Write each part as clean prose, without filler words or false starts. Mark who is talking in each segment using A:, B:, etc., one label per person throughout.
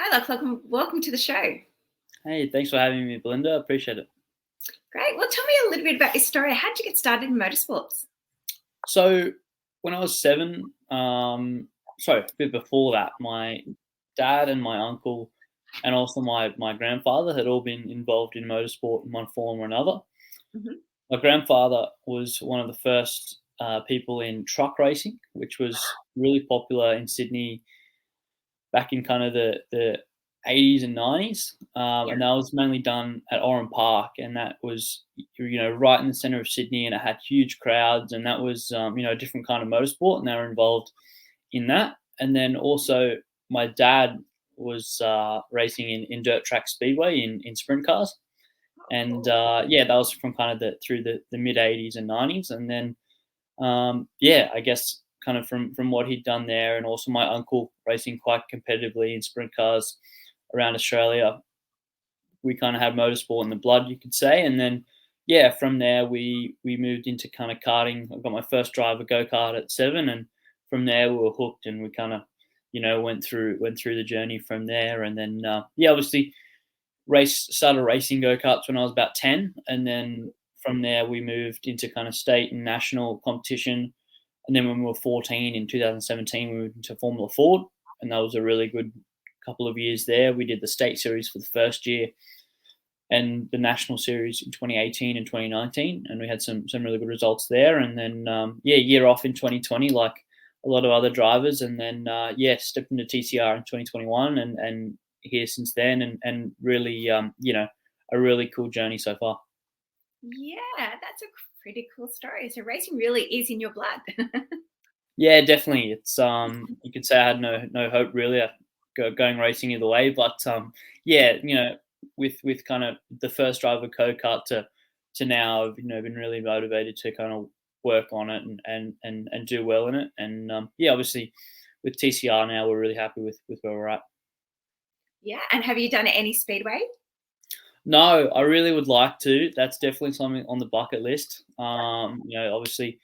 A: Hi, Lachlan. Welcome to the show.
B: Hey, thanks for having me, Belinda. Appreciate it.
A: Great. Well, tell me a little bit about your story. How did you get started in motorsports?
B: So, when I was seven, sorry, a bit before that, my dad and my uncle, and also my grandfather had all been involved in motorsport in one form or another.
A: Hmm.
B: My grandfather was one of the first people in truck racing, which was really popular in Sydney back in kind of the 80s and 90s,
A: Yeah.
B: and that was mainly done at Oran Park, and that was right in the centre of Sydney, and it had huge crowds, and that was a different kind of motorsport, and they were involved in that. And then also my dad was racing in dirt track speedway in sprint cars,
A: Oh,
B: and
A: cool.
B: that was from kind of through the mid 80s and 90s, and then I guess kind of from what he'd done there, and also my uncle racing quite competitively in sprint cars around Australia. We kind of had motorsport in the blood, you could say, and then from there we moved into kind of karting. I got my first driver go kart at 7, and from there we were hooked, and we kind of went through the journey from there, and then obviously started racing go karts when I was about 10, and then from there we moved into kind of state and national competition. And then when we were 14 in 2017, we moved into Formula Ford, and that was a really good couple of years there. We did the state series for the first year and the national series in 2018 and 2019, and we had some really good results there. And then year off in 2020, like a lot of other drivers, and then stepped into TCR in 2021, and here since then, and really a really cool journey so far.
A: Yeah, that's a pretty cool story. So racing really is in your blood.
B: Yeah, definitely. It's you could say I had no hope really of going racing either way, but with kind of the first driver go-kart to now, I've been really motivated to kind of work on it and do well in it. And obviously with TCR now, we're really happy with where we're at.
A: Yeah. And have you done any speedway?
B: No, I really would like to. That's definitely something on the bucket list. Obviously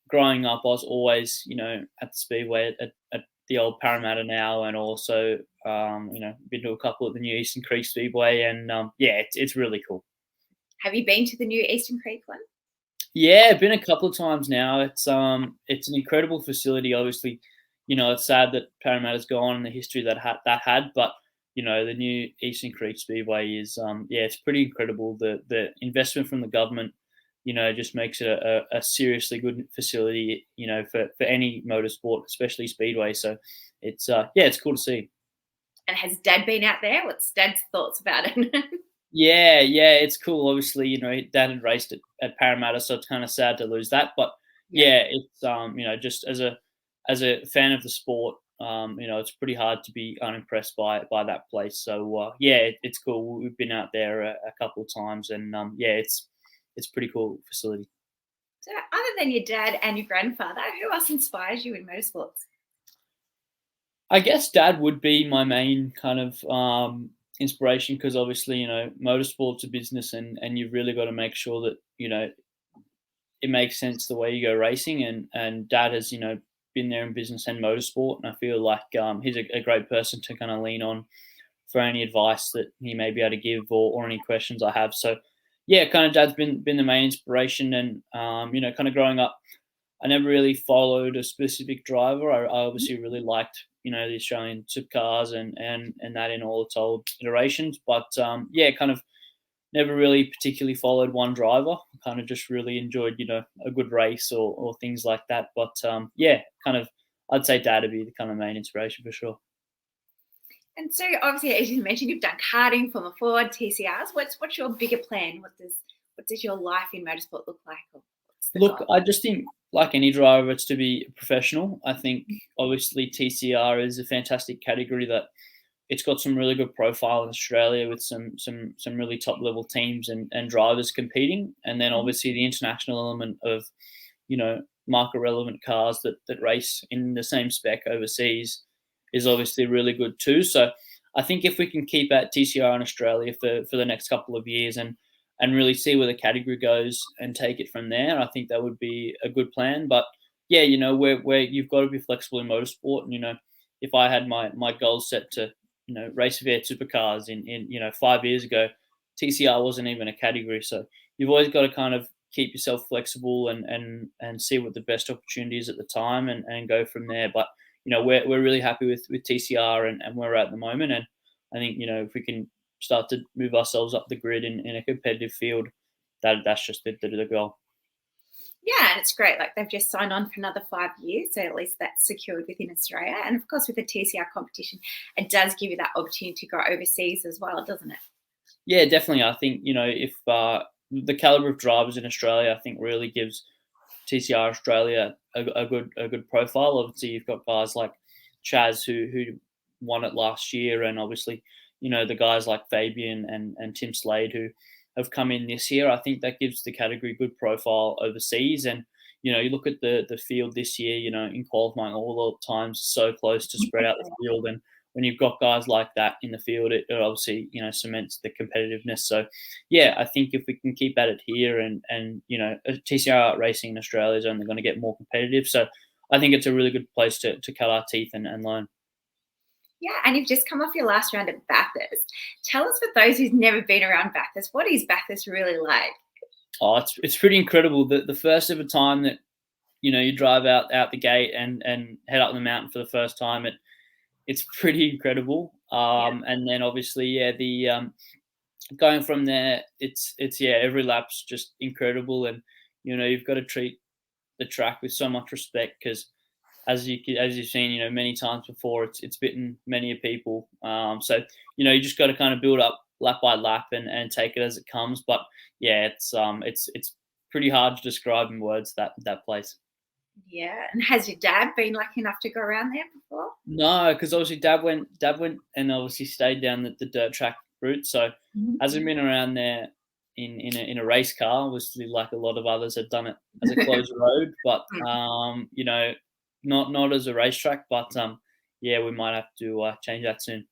B: growing up, I was always, at the speedway at the old Parramatta now, and also, been to a couple at the new Eastern Creek Speedway, and it's really cool.
A: Have you been to the new Eastern Creek one?
B: Yeah, been a couple of times now. It's an incredible facility. Obviously, it's sad that Parramatta's gone and the history that had, but the new Eastern Creek Speedway is it's pretty incredible. The investment from the government, just makes it a seriously good facility, for any motorsport, especially speedway. So it's cool to see.
A: And has Dad been out there? What's Dad's thoughts about it?
B: Yeah, it's cool. Obviously, Dad had raced at Parramatta, so it's kind of sad to lose that. But
A: Yeah.
B: it's just as a fan of the sport, it's pretty hard to be unimpressed by that place. So it's cool. We've been out there a couple of times, and it's pretty cool facility.
A: So other than your dad and your grandfather, who else inspires you in motorsports?
B: I guess Dad would be my main kind of inspiration, because obviously, motorsport's a business, and you've really got to make sure that it makes sense the way you go racing. And Dad has been there in business and motorsport, and I feel like he's a great person to kind of lean on for any advice that he may be able to give, or any questions I have. So kind of Dad's been the main inspiration, and kind of growing up, I never really followed a specific driver. I obviously really liked, the Australian supercars and that in all its old iterations. But kind of never really particularly followed one driver. Kind of just really enjoyed, a good race, or things like that. But kind of I'd say Dad would be the kind of main inspiration for sure.
A: And so, obviously, as you mentioned, you've done karting, Formula Ford, TCRs. What's your bigger plan? What does your life in motorsport look like? Or what's the
B: Look,
A: goal?
B: I just think, like any driver, it's to be a professional. I think obviously TCR is a fantastic category that it's got some really good profile in Australia, with some really top level teams and drivers competing, and then
A: Mhm.
B: obviously the international element of market relevant cars that race in the same spec overseas is obviously really good too. So I think if we can keep at TCR in Australia for the next couple of years, and really see where the category goes and take it from there, I think that would be a good plan. But yeah, where you've got to be flexible in motorsport, and if I had my goals set to race fair supercars in 5 years ago, TCR wasn't even a category. So you've always got to kind of keep yourself flexible and see what the best opportunity is at the time and go from there. But we're really happy with TCR and where we're at the moment. And I think if we can start to move ourselves up the grid in a competitive field, that's just the goal.
A: Yeah, and it's great. Like they've just signed on for another 5 years, so at least that's secured within Australia. And of course, with the TCR competition, it does give you that opportunity to go overseas as well, doesn't it?
B: Yeah, definitely. I think if the caliber of drivers in Australia, I think really gives TCR Australia a good profile. Obviously, you've got guys like Chaz who won it last year, and obviously, the guys like Fabian and Tim Slade who have come in this year. I think that gives the category good profile overseas. And you look at the field this year. In qualifying, all the times so close to spread out the field, and when you've got guys like that in the field, it obviously cements the competitiveness. So yeah, I think if we can keep at it here, and TCR racing in Australia is only going to get more competitive. So I think it's a really good place to cut our teeth and learn.
A: Yeah, and you've just come off your last round at Bathurst. Tell us, for those who's never been around Bathurst, what is Bathurst really like?
B: Oh, it's pretty incredible. The first ever time that you drive out the gate and head up the mountain for the first time, it's pretty incredible. And then obviously, yeah, the going from there, it's every lap's just incredible, and you've got to treat the track with so much respect because as you've seen, many times before, it's bitten many of people. So you just got to kind of build up lap by lap and take it as it comes. But yeah, it's pretty hard to describe in words that place.
A: Yeah, and has your dad been lucky enough to go around there before?
B: No, because obviously Dad went and obviously stayed down the dirt track route, so hasn't been around there in a race car. Obviously, like a lot of others have done it as a closed road, but not as a racetrack. But yeah, we might have to change that soon.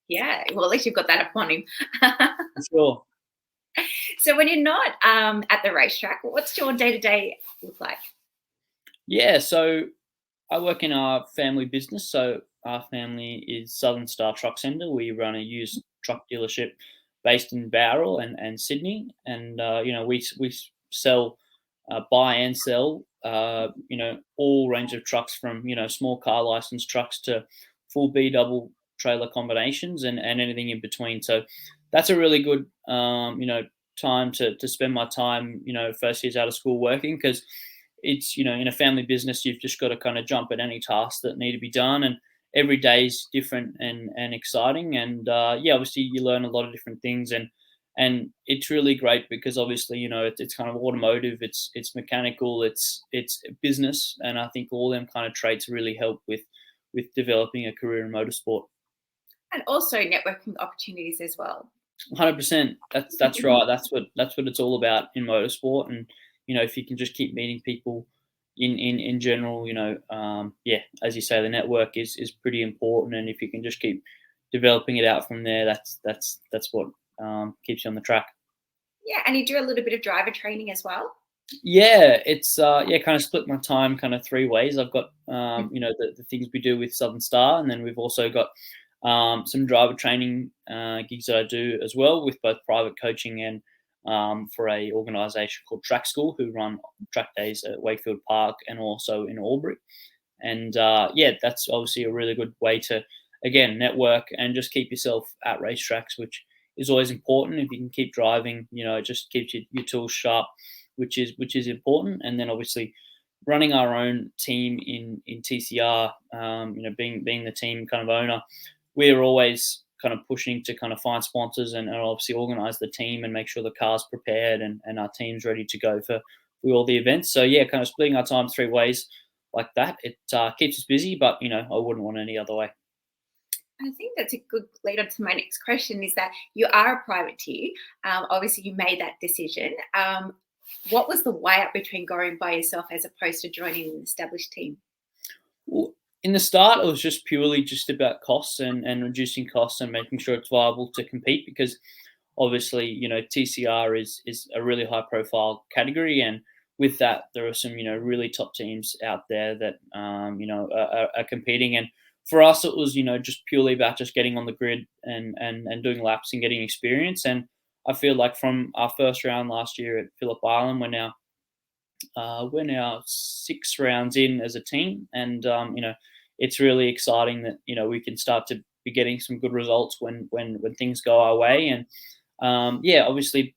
A: Yeah, well, at least you've got that upon him.
B: For sure.
A: So when you're not at the racetrack, what's your day-to-day look like?
B: Yeah, so I work in our family business. So our family is Southern Star Truck Centre. We run a used truck dealership based in Bowral and Sydney, and we sell, buy and sell, all range of trucks from small car license trucks to full B double trailer combinations and anything in between. So that's a really good time to spend my time first years out of school working, because it's in a family business, you've just got to kind of jump at any tasks that need to be done, and every day is different and exciting. And yeah, obviously you learn a lot of different things, and it's really great because obviously it's kind of automotive, it's mechanical, it's business, and I think all them kind of traits really help with developing a career in motorsport.
A: And also networking opportunities as well.
B: 100%. That's right. That's what it's all about in motorsport. And if you can just keep meeting people in general, yeah, as you say, the network is pretty important. And if you can just keep developing it out from there, that's what keeps you on the track.
A: Yeah, and you do a little bit of driver training as well.
B: Yeah, it's kind of split my time kind of three ways. I've got the things we do with Southern Star, and then we've also got some driver training gigs that I do as well, with both private coaching and for a organisation called Track School, who run track days at Wakefield Park and also in Albury. And yeah, that's obviously a really good way to, again, network and just keep yourself at racetracks, which is always important. If you can keep driving, it just keeps your tools sharp, which is important. And then obviously running our own team in TCR, being the team kind of owner, we're always kind of pushing to kind of find sponsors and obviously organize the team and make sure the car's prepared and our team's ready to go for all the events. So yeah, kind of splitting our time three ways like that. It keeps us busy, but I wouldn't want any other way.
A: I think that's a good lead on to my next question, is that you are a privateer. Obviously, you made that decision. What was the way up between going by yourself as opposed to joining an established team?
B: Well, in the start, it was just purely about costs and reducing costs and making sure it's viable to compete, because obviously, TCR is a really high profile category. And with that, there are some, really top teams out there that, are competing. And for us, it was, just purely about just getting on the grid and doing laps and getting experience. And I feel like from our first round last year at Phillip Island, we're now 6 rounds in as a team, and it's really exciting that we can start to be getting some good results when things go our way. And obviously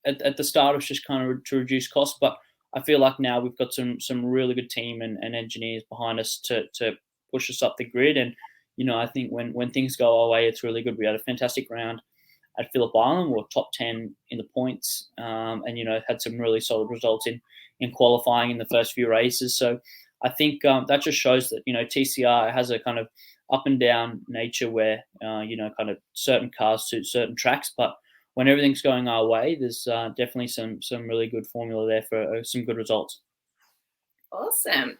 B: at the start it was just kind of to reduce costs, but I feel like now we've got some really good team and engineers behind us to push us up the grid. And I think when things go our way, it's really good. We had a fantastic round at Phillip Island. We were top 10 in the points, and had some really solid results in qualifying in the first few races. So I think that just shows that TCR has a kind of up and down nature where kind of certain cars suit certain tracks, but when everything's going our way, there's definitely some really good formula there for some good results.
A: Awesome.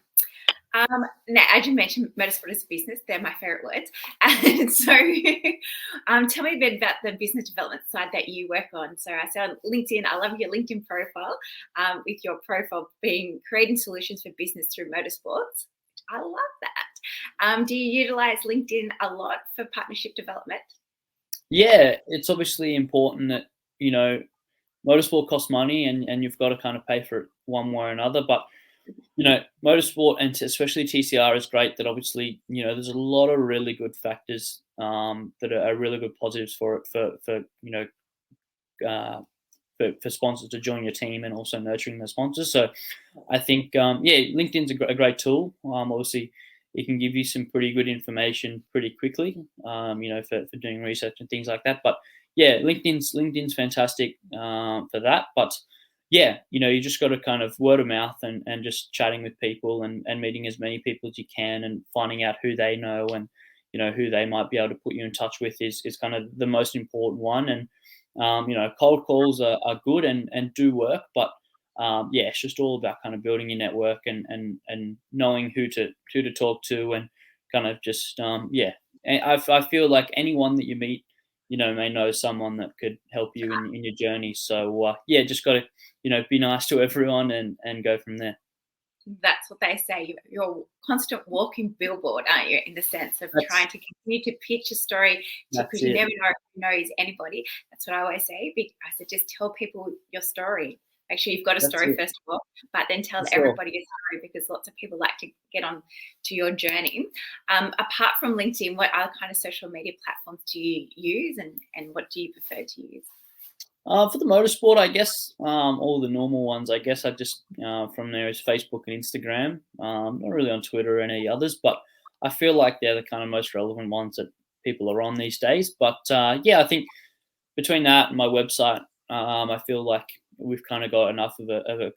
A: Now, as you mentioned, motorsport is business. They're my favorite words. And so tell me a bit about the business development side that you work on. So I saw on LinkedIn, I love your LinkedIn profile, with your profile being creating solutions for business through motorsports. I love that. Do you utilize LinkedIn a lot for partnership development?
B: Yeah, it's obviously important that, motorsport costs money and you've got to kind of pay for it one way or another. But, motorsport and especially TCR is great that obviously, there's a lot of really good factors that are really good positives for it for sponsors to join your team and also nurturing the sponsors. So I think, LinkedIn's a great tool. Obviously, it can give you some pretty good information pretty quickly, for doing research and things like that. But yeah, LinkedIn's fantastic for that. But yeah, you just got to kind of word of mouth and just chatting with people and meeting as many people as you can and finding out who they know and, who they might be able to put you in touch with is kind of the most important one. And, cold calls are good and do work, but it's just all about kind of building your network and knowing who to talk to and kind of just And I feel like anyone that you meet, may know someone that could help you in your journey. So just got to be nice to everyone and go from there.
A: That's what they say. You're a constant walking billboard, aren't you? In the sense of trying to continue to pitch a story, because you never know who knows anybody. That's what I always say. I said, just tell people your story. Make sure you've got a story first of all, but then tell everybody your story, because lots of people like to get on to your journey. Apart from LinkedIn, what other kind of social media platforms do you use, and what do you prefer to use?
B: For the motorsport, I guess all the normal ones. I guess I just from there is Facebook and Instagram. Not really on Twitter or any others, but I feel like they're the kind of most relevant ones that people are on these days. But I think between that and my website, I feel like we've kind of got enough of a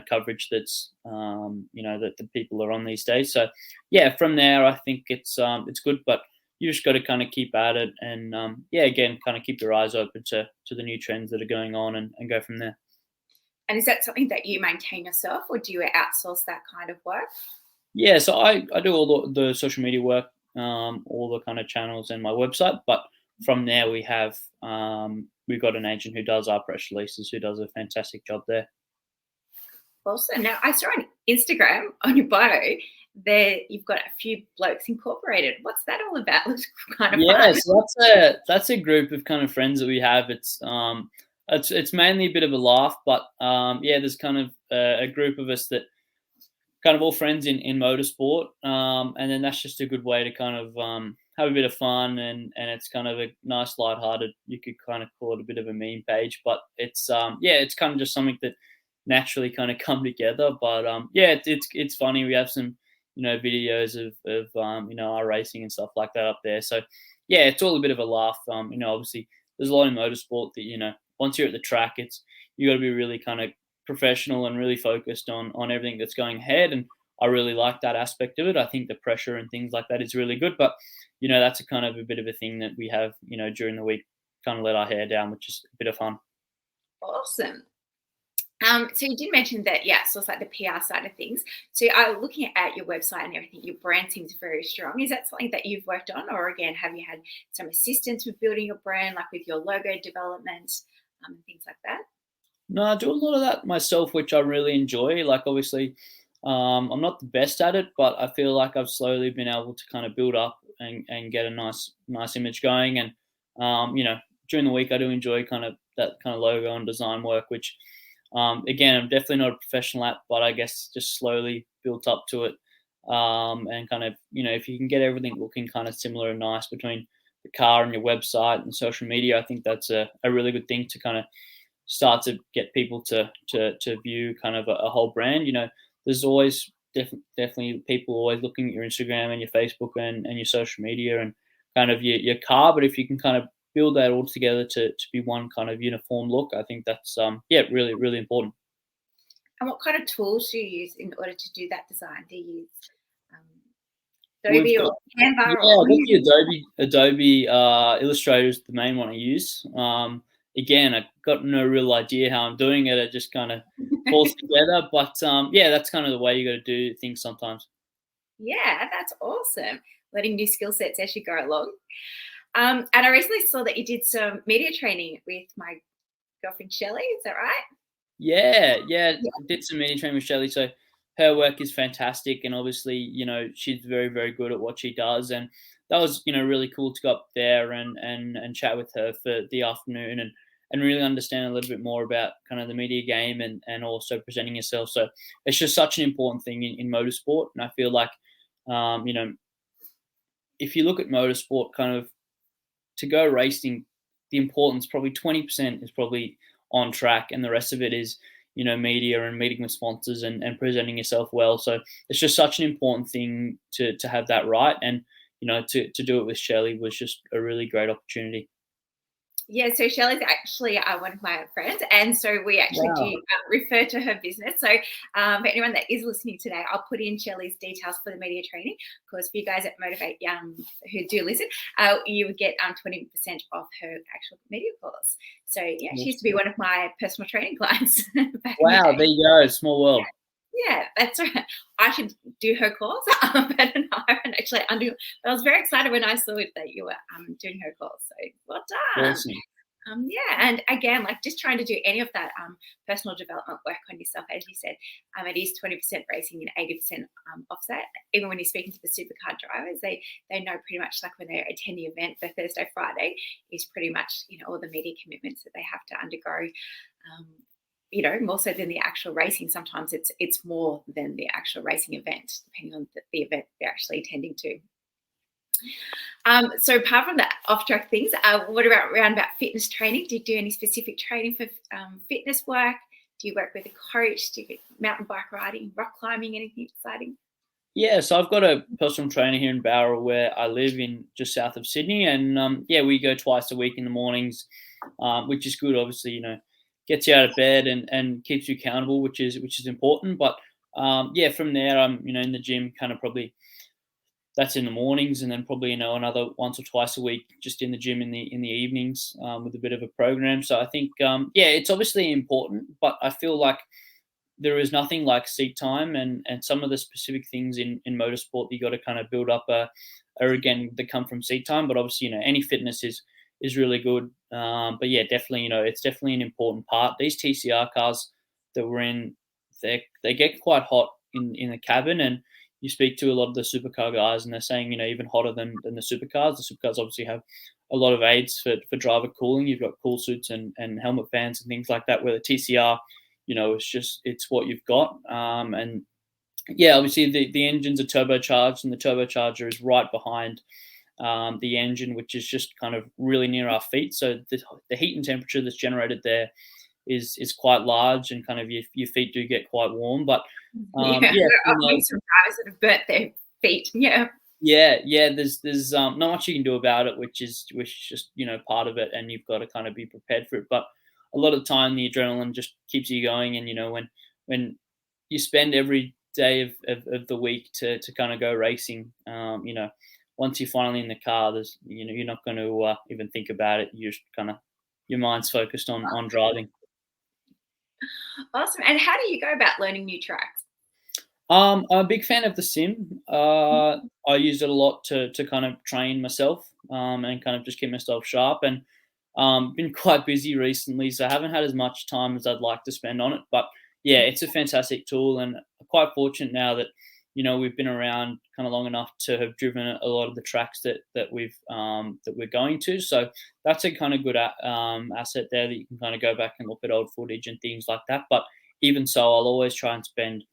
B: coverage that's that the people are on these days. So yeah, from there I think it's good, but you just got to kind of keep at it and again, kind of keep your eyes open to the new trends that are going on and go from there.
A: And is that something that you maintain yourself, or do you outsource that kind of work?
B: Yeah, so I do all the social media work, all the kind of channels and my website, but from there we've got an agent who does our press releases, who does a fantastic job there.
A: Awesome. Now I saw on Instagram on your bio there you've got a few blokes incorporated. What's that all about? Looks kind of fun.
B: So that's a group of kind of friends that we have. It's mainly a bit of a laugh, but there's kind of a group of us that kind of all friends in motorsport, and then that's just a good way to kind of have a bit of fun, and it's kind of a nice lighthearted, you could kind of call it a bit of a meme page, but it's it's kind of just something that naturally kind of come together. But it's funny. We have some videos of our racing and stuff like that up there. So yeah, it's all a bit of a laugh. Obviously there's a lot in motorsport that once you're at the track, you got to be really kind of professional and really focused on everything that's going ahead. And I really like that aspect of it. I think the pressure and things like that is really good. But that's a kind of a bit of a thing that we have during the week, kind of let our hair down, which is a bit of fun.
A: Awesome. So you did mention that, so it's like the PR side of things. So looking at your website and everything, your brand seems very strong. Is that something that you've worked on, or again, have you had some assistance with building your brand, like with your logo development and things like that?
B: No, I do a lot of that myself, which I really enjoy. Like obviously, I'm not the best at it, but I feel like I've slowly been able to kind of build up and get a nice image going. And during the week I do enjoy kind of that kind of logo and design work, which again I'm definitely not a professional at, but I guess just slowly built up to it. And kind of if you can get everything looking kind of similar and nice between the car and your website and social media, I think that's a really good thing to kind of start to get people to view kind of a whole brand. There's always definitely people always looking at your Instagram and your Facebook and your social media and kind of your car. But if you can kind of build that all together to be one kind of uniform look, I think that's really really important.
A: And what kind of tools do you use in order to do that design? Do you use
B: We've
A: Adobe
B: got,
A: or Canva
B: yeah,
A: or
B: I've got the Adobe Illustrator is the main one I use. Again, I got no real idea how I'm doing it. It just kind of falls together. But yeah, that's kind of the way you got to do things sometimes.
A: Yeah, that's awesome. Learning new skill sets as you go along. And I recently saw that you did some media training with my girlfriend Shelley. Is that right?
B: Yeah, yeah.
A: Yeah.
B: Did some media training with Shelley, so her work is fantastic, and obviously, she's very, very good at what she does, and that was, really cool to go up there and chat with her for the afternoon and really understand a little bit more about kind of the media game and also presenting yourself. So it's just such an important thing in motorsport, and I feel like, um, you know, if you look at motorsport, kind of to go racing, the importance probably 20% is probably on track, and the rest of it is media and meeting with sponsors and presenting yourself well. So it's just such an important thing to have that right, and to do it with Shelley was just a really great opportunity.
A: Yeah, so Shelley's actually one of my friends, and so we actually do
B: Wow.
A: refer to her business. So for anyone that is listening today, I'll put in Shelley's details for the media training, because for you guys at Motivate who do listen, you would get 20% off her actual media course. So yeah, she used to be one of my personal training clients back in the
B: Wow,
A: day.
B: there you go, small world.
A: Yeah, that's right. I should do her course, but no, I haven't actually undo. But I was very excited when I saw that you were doing her course. So well done.
B: Awesome.
A: Yeah, and again, like just trying to do any of that personal development work on yourself, as you said, it is 20% racing and 80% offset. Even when you're speaking to the supercar drivers, they know pretty much, like when they attend the event, the Thursday, Friday is pretty much all the media commitments that they have to undergo. More so than the actual racing. Sometimes it's more than the actual racing event, depending on the event they're actually attending to. So apart from that off-track things, what about around about fitness training? Do you do any specific training for fitness work? Do you work with a coach? Do you get mountain bike riding, rock climbing, anything exciting?
B: Yeah, so I've got a personal trainer here in Bowral where I live in just south of Sydney, and yeah, we go twice a week in the mornings, which is good. Obviously, gets you out of bed and keeps you accountable, which is important. But yeah, from there, I'm in the gym, kind of probably that's in the mornings, and then probably another once or twice a week just in the gym in the evenings with a bit of a program. So I think yeah, it's obviously important, but I feel like there is nothing like seat time and some of the specific things in motorsport that you got to kind of build up are again that come from seat time. But obviously, any fitness is really good. But yeah, definitely, it's definitely an important part. These TCR cars that we're in, they get quite hot in the cabin, and you speak to a lot of the supercar guys, and they're saying even hotter than the supercars. The supercars obviously have a lot of aids for driver cooling. You've got cool suits and helmet fans and things like that. Where the TCR, it's what you've got. And yeah, obviously the engines are turbocharged, and the turbocharger is right behind the engine, which is just kind of really near our feet. So the heat and temperature that's generated there is quite large, and kind of your feet do get quite warm. But
A: Yeah,
B: yeah,
A: I've met some drivers that have burnt their feet. Yeah.
B: yeah. There's not much you can do about it, which is just part of it, and you've got to kind of be prepared for it. But a lot of the time, the adrenaline just keeps you going, and when you spend every day of the week to kind of go racing, once you're finally in the car, there's you're not going to even think about it. You just kind of your mind's focused on driving.
A: Awesome. And how do you go about learning new tracks?
B: I'm a big fan of the sim. I use it a lot to kind of train myself and kind of just keep myself sharp. And been quite busy recently, so I haven't had as much time as I'd like to spend on it. But yeah, it's a fantastic tool, and quite fortunate now that we've been around kind of long enough to have driven a lot of the tracks that we're going to. So that's a kind of good asset there that you can kind of go back and look at old footage and things like that. But even so, I'll always try and spend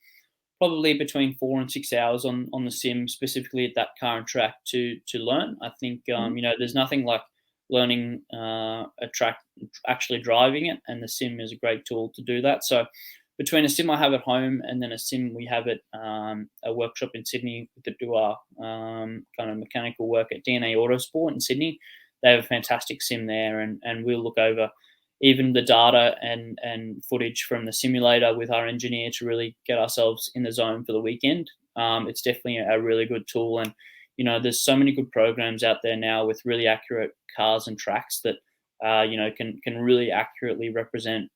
B: probably between 4 and 6 hours on the sim, specifically at that current track to learn. I think there's nothing like learning a track, actually driving it, and the sim is a great tool to do that. So between a sim I have at home and then a sim we have at a workshop in Sydney that do our kind of mechanical work at DNA Autosport in Sydney, they have a fantastic sim there, and we'll look over even the data and footage from the simulator with our engineer to really get ourselves in the zone for the weekend. It's definitely a really good tool, and there's so many good programs out there now with really accurate cars and tracks that can really accurately represent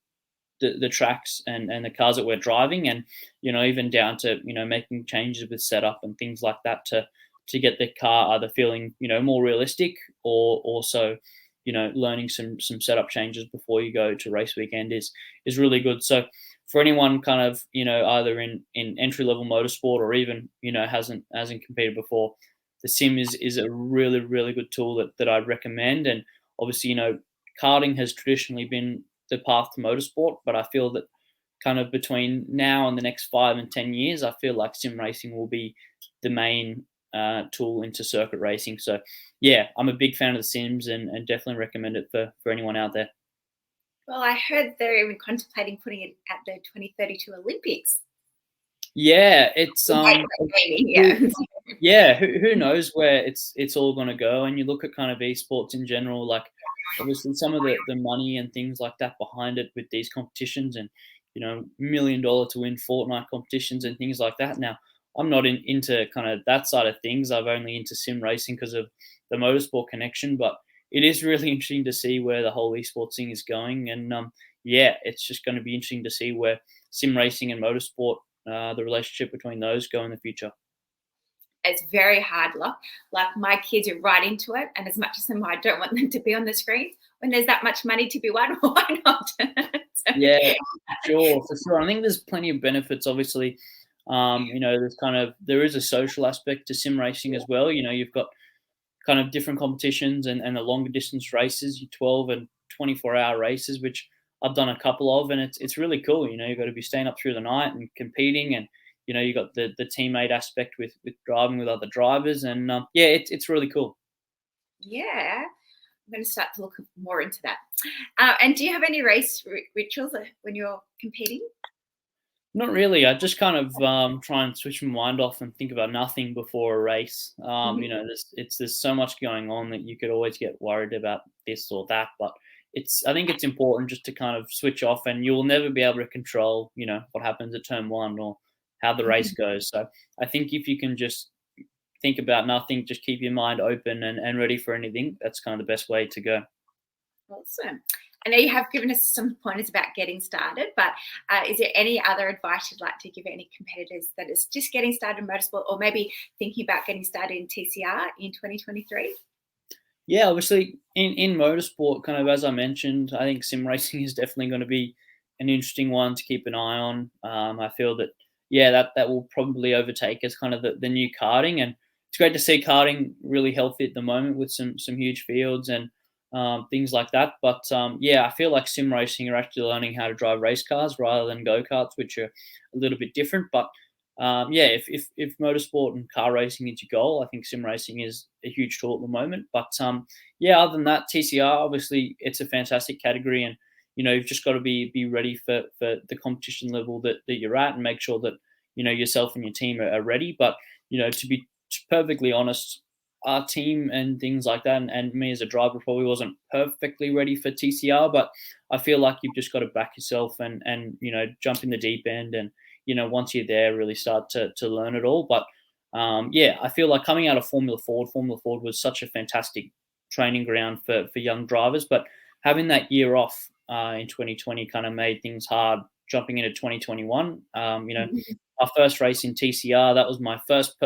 B: the tracks and the cars that we're driving, and even down to making changes with setup and things like that to get the car either feeling more realistic, or also learning some setup changes before you go to race weekend is really good. So for anyone kind of either in entry level motorsport, or even hasn't competed before, the sim is a really, really good tool that I'd recommend. And obviously karting has traditionally been the path to motorsport, but I feel that kind of between now and the next 5 and 10 years, I feel like sim racing will be the main tool into circuit racing. So yeah, I'm a big fan of the sims, and definitely recommend it for anyone out there.
A: Well, I heard they're even contemplating putting it at the 2032 Olympics.
B: Yeah, it's
A: Yeah.
B: yeah, who knows where it's all going to go. And you look at kind of esports in general, like obviously some of the money and things like that behind it with these competitions, and $1 million to win Fortnite competitions and things like that. Now I'm not into kind of that side of things. I'm only into sim racing because of the motorsport connection, but it is really interesting to see where the whole esports thing is going. And yeah, it's just going to be interesting to see where sim racing and motorsport, the relationship between those, go in the future.
A: It's very hard luck. Like my kids are right into it, and as much as I don't want them to be on the screens, when there's that much money to be won, why not?
B: Yeah, for sure. I think there's plenty of benefits. Obviously, there is a social aspect to sim racing as well. You've got kind of different competitions and the longer distance races, your 12 and 24-hour races, which I've done a couple of, and it's really cool. You've got to be staying up through the night and competing, and you got the teammate aspect with driving with other drivers, and yeah, it's really cool.
A: Yeah, I'm going to start to look more into that. And do you have any race rituals when you're competing?
B: Not really. I just kind of try and switch my mind off and think about nothing before a race. There's so much going on that you could always get worried about this or that, but I think it's important just to kind of switch off, and you will never be able to control what happens at turn one or how the race goes. So I think if you can just think about nothing, just keep your mind open and ready for anything, that's kind of the best way to go.
A: Awesome. I know you have given us some pointers about getting started, but is there any other advice you'd like to give any competitors that is just getting started in motorsport, or maybe thinking about getting started in TCR in 2023?
B: Yeah, obviously in motorsport, kind of as I mentioned, I think sim racing is definitely going to be an interesting one to keep an eye on. I feel that that will probably overtake as kind of the new karting, and it's great to see karting really healthy at the moment with some huge fields and things like that. But I feel like sim racing are actually learning how to drive race cars rather than go karts, which are a little bit different. But if motorsport and car racing is your goal, I think sim racing is a huge tool at the moment. But other than that, TCR, obviously it's a fantastic category, and you've just got to be ready for the competition level that you're at, and make sure that yourself and your team are ready. But to be perfectly honest, our team and things like that, and me as a driver probably wasn't perfectly ready for TCR, but I feel like you've just got to back yourself and jump in the deep end, and once you're there, really start to learn it all. But I feel like coming out of Formula Ford was such a fantastic training ground for young drivers, but having that year off in 2020 kind of made things hard jumping into 2021. Our first race in TCR, that was my first,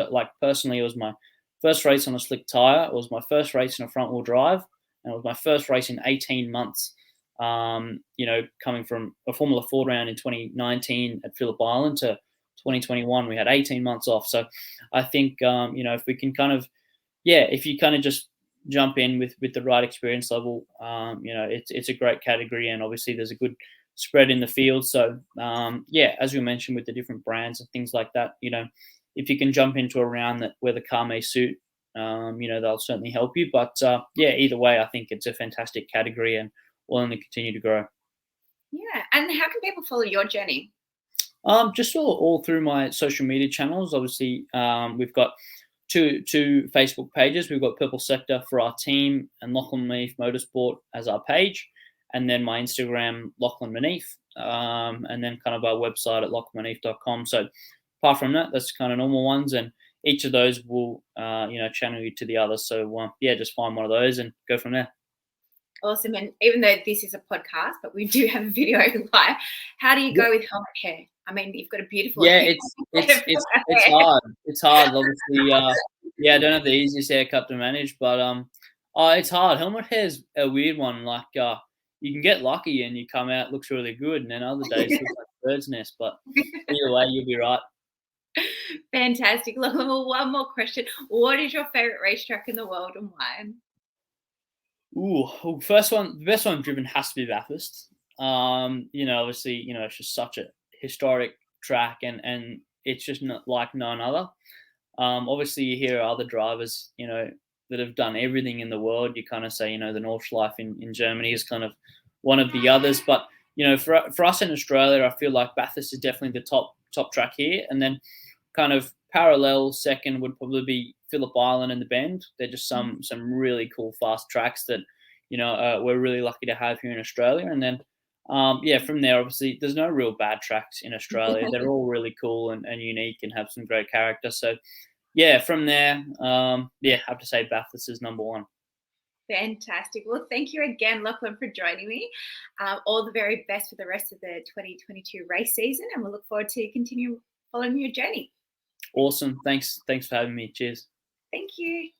B: personally, it was my first race on a slick tyre. It was my first race in a front wheel drive, and it was my first race in 18 months. Coming from a Formula Ford round in 2019 at Phillip Island to 2021, we had 18 months off. So I think, if we can if you kind of just jump in with the right experience level, it's a great category, and obviously there's a good spread in the field. So as we mentioned with the different brands and things like that, if you can jump into a round where the car may suit, they'll certainly help you. But either way, I think it's a fantastic category and will only continue to grow.
A: Yeah, and how can people follow your journey?
B: Just all through my social media channels. Obviously, we've got two Facebook pages. We've got Purple Sector for our team and Lachlan Mineeff Motorsport as our page, and then my Instagram, Lachlan Mineeff, and then kind of our website at lachlanmineeff.com. So apart from that, that's kind of normal ones, and each of those will channel you to the other. So just find one of those and go from there.
A: Awesome. And even though this is a podcast, but we do have a video live, how do you go with helmet hair? I mean, you've got a beautiful
B: it's hard. It's hard, obviously. I don't have the easiest haircut to manage, but it's hard. Helmet hair is a weird one. Like you can get lucky and you come out, looks really good, and then other days it looks like a bird's nest. But either way, you'll be right.
A: Fantastic. Well, one more question. What is your favorite racetrack in the world and why?
B: The best one I've driven has to be Bathurst. Obviously, it's just such a historic track, and it's just not like none other. Obviously, you hear other drivers, that have done everything in the world. You kind of say, the Nordschleife in Germany is kind of one of the others. But, for us in Australia, I feel like Bathurst is definitely the top track here. And then kind of parallel second would probably be Phillip Island and the Bend. They're just some really cool fast tracks that, we're really lucky to have here in Australia. And then, from there, obviously, there's no real bad tracks in Australia. They're all really cool and unique and have some great character. So, from there, I have to say Bathurst is number one.
A: Fantastic. Well, thank you again, Lachlan, for joining me. All the very best for the rest of the 2022 race season, and we'll look forward to continue following your journey.
B: Awesome. Thanks for having me. Cheers.
A: Thank you.